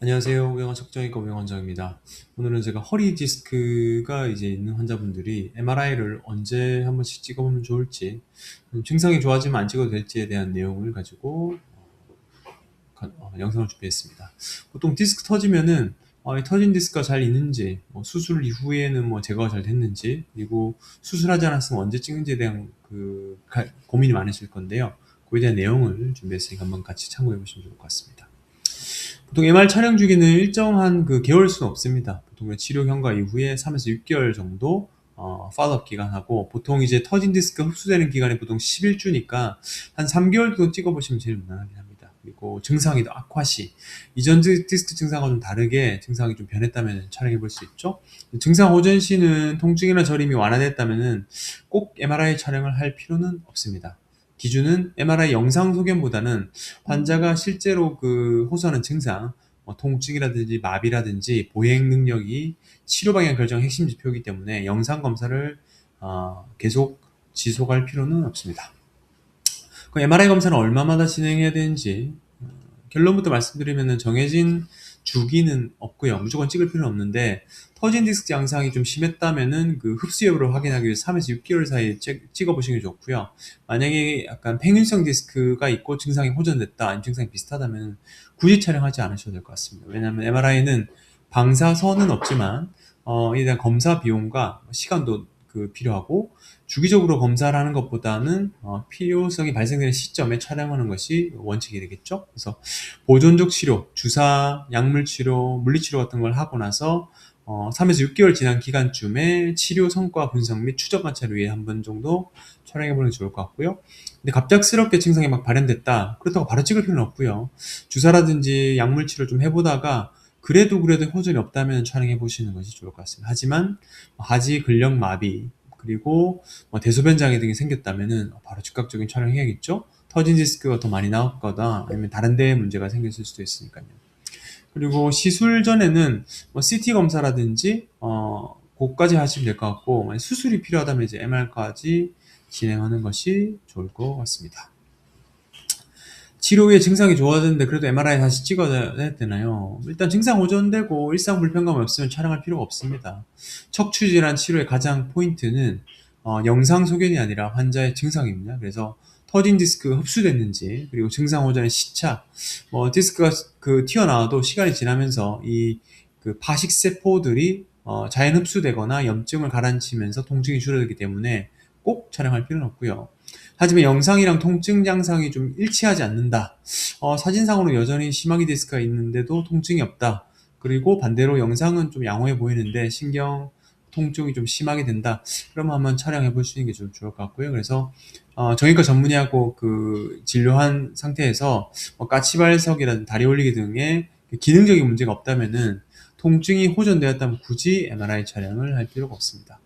안녕하세요. 우영한 척정이과 우영원장입니다. 오늘은 제가 허리 디스크가 이제 있는 환자분들이 MRI를 언제 한 번씩 찍어보면 좋을지, 증상이 좋아지면 안 찍어도 될지에 대한 내용을 가지고 영상을 준비했습니다. 보통 디스크 터지면은 이 터진 디스크가 잘 있는지, 수술 이후에는 제거가 잘 됐는지, 그리고 수술하지 않았으면 언제 찍는지에 대한 고민이 많으실 건데요. 그에 대한 내용을 준비했으니까 한번 같이 참고해 보시면 좋을 것 같습니다. 보통 MR 촬영 주기는 일정한 개월 수는 없습니다. 보통 치료 경과 이후에 3에서 6개월 정도 팔로업 기간하고, 보통 이제 터진 디스크 흡수되는 기간이 보통 11주니까 한 3개월 정도 찍어보시면 제일 무난하긴 합니다. 그리고 증상이 더 악화시, 이전 디스크 증상과 좀 다르게 증상이 좀 변했다면 촬영해 볼 수 있죠. 증상 호전 시는 통증이나 저림이 완화됐다면 꼭 MRI 촬영을 할 필요는 없습니다. 기준은 MRI 영상 소견보다는 환자가 실제로 호소하는 증상, 통증이라든지 마비라든지 보행 능력이 치료 방향 결정 핵심 지표이기 때문에 영상 검사를 계속 지속할 필요는 없습니다. 그 MRI 검사는 얼마마다 진행해야 되는지 결론부터 말씀드리면 정해진 주기는 없고요. 무조건 찍을 필요는 없는데, 터진 디스크 양상이 좀 심했다면은 흡수 여부를 확인하기 위해서 3에서 6개월 사이에 찍어보시는 게 좋고요. 만약에 약간 팽윤성 디스크가 있고 증상이 호전됐다, 아니면 증상이 비슷하다면 굳이 촬영하지 않으셔도 될 것 같습니다. 왜냐하면 MRI는 방사선은 없지만 이에 대한 검사 비용과 시간도 필요하고, 주기적으로 검사를 하는 것보다는 필요성이 발생되는 시점에 촬영하는 것이 원칙이 되겠죠. 그래서 보존적 치료, 주사, 약물 치료, 물리치료 같은 걸 하고 나서 3에서 6개월 지난 기간쯤에 치료 성과 분석 및 추적 관찰을 위해 한 번 정도 촬영해 보는 게 좋을 것 같고요. 근데 갑작스럽게 증상이 막 발현됐다, 그렇다고 바로 찍을 필요는 없고요. 주사라든지 약물 치료 좀 해보다가 그래도 호전이 없다면 촬영해 보시는 것이 좋을 것 같습니다. 하지만 하지 근력 마비, 그리고 대소변 장애 등이 생겼다면은 바로 즉각적인 촬영해야겠죠. 터진 디스크가 더 많이 나왔거나 아니면 다른 데에 문제가 생겼을 수도 있으니까요. 그리고 시술 전에는 CT 검사라든지 그것까지 하시면 될 것 같고, 만약 수술이 필요하다면 이제 MR까지 진행하는 것이 좋을 것 같습니다. 치료 후에 증상이 좋아졌는데 그래도 MRI 다시 찍어야 되나요? 일단 증상 호전되고 일상 불편감이 없으면 촬영할 필요가 없습니다. 척추질환 치료의 가장 포인트는 영상 소견이 아니라 환자의 증상입니다. 그래서 터진 디스크가 흡수됐는지, 그리고 증상 호전의 시차, 디스크가 튀어나와도 시간이 지나면서 이 파식세포들이 자연 흡수되거나 염증을 가라앉히면서 통증이 줄어들기 때문에 꼭 촬영할 필요는 없고요. 하지만 영상이랑 통증 양상이 좀 일치하지 않는다, 사진상으로 여전히 심하게 디스크가 있는데도 통증이 없다, 그리고 반대로 영상은 좀 양호해 보이는데 신경 통증이 좀 심하게 된다, 그러면 한번 촬영해 볼 수 있는 게 좀 좋을 것 같고요. 그래서 정형외과 전문의하고 진료한 상태에서 까치발석이라든지 다리 올리기 등의 기능적인 문제가 없다면은, 통증이 호전되었다면 굳이 MRI 촬영을 할 필요가 없습니다.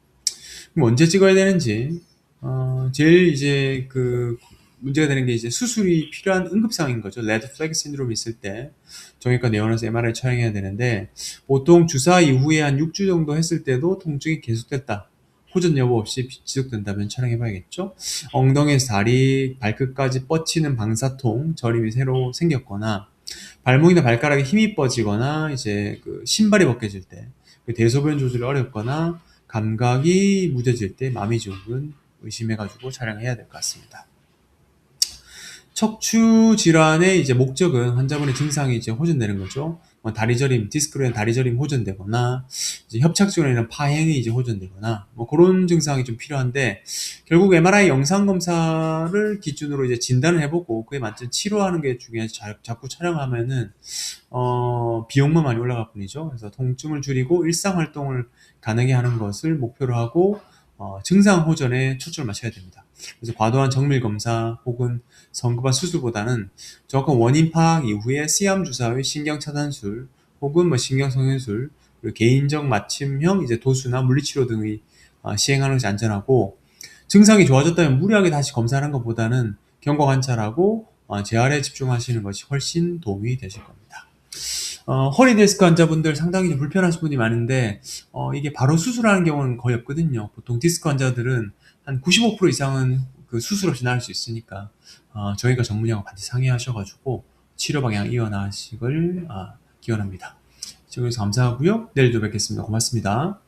그럼 언제 찍어야 되는지, 제일 이제 문제가 되는 게 이제 수술이 필요한 응급상인 거죠. 레드 플래그 신드롬이 있을 때 정형외과 내원해서 MRI 촬영해야 되는데, 보통 주사 이후에 한 6주 정도 했을 때도 통증이 계속됐다, 호전 여부 없이 지속된다면 촬영해봐야겠죠. 엉덩이에서 다리 발끝까지 뻗치는 방사통, 저림이 새로 생겼거나, 발목이나 발가락에 힘이 뻗지거나, 이제 신발이 벗겨질 때, 대소변 조절이 어렵거나, 감각이 무뎌질 때 마미 증후군 의심해가지고 촬영해야 될 것 같습니다. 척추 질환의 이제 목적은 환자분의 증상이 이제 호전되는 거죠. 다리 저림, 디스크로 인한 다리 저림 호전되거나, 이제 협착증으로 인한 파행이 이제 호전되거나, 그런 증상이 좀 필요한데, 결국 MRI 영상 검사를 기준으로 이제 진단을 해보고 그에 맞춘 치료하는 게 중요하지, 자꾸 촬영하면은 비용만 많이 올라갈 뿐이죠. 그래서 통증을 줄이고 일상 활동을 가능하게 하는 것을 목표로 하고 증상 호전에 초점을 맞춰야 됩니다. 그래서 과도한 정밀 검사 혹은 성급한 수술보다는 정확한 원인 파악 이후에 C암 주사의 신경 차단술 혹은 신경 성형술, 그리고 개인적 맞춤형 이제 도수나 물리치료 등의 시행하는 것이 안전하고, 증상이 좋아졌다면 무리하게 다시 검사하는 것보다는 경과 관찰하고 재활에 집중하시는 것이 훨씬 도움이 되실 겁니다. 허리 디스크 환자분들 상당히 좀 불편하신 분이 많은데, 이게 바로 수술하는 경우는 거의 없거든요. 보통 디스크 환자들은 한 95% 이상은 수술 없이 나을 수 있으니까, 저희가 전문의하고 반드시 상의하셔가지고 치료 방향 이어나가시길 기원합니다. 시청해주셔서 감사하고요. 내일도 뵙겠습니다. 고맙습니다.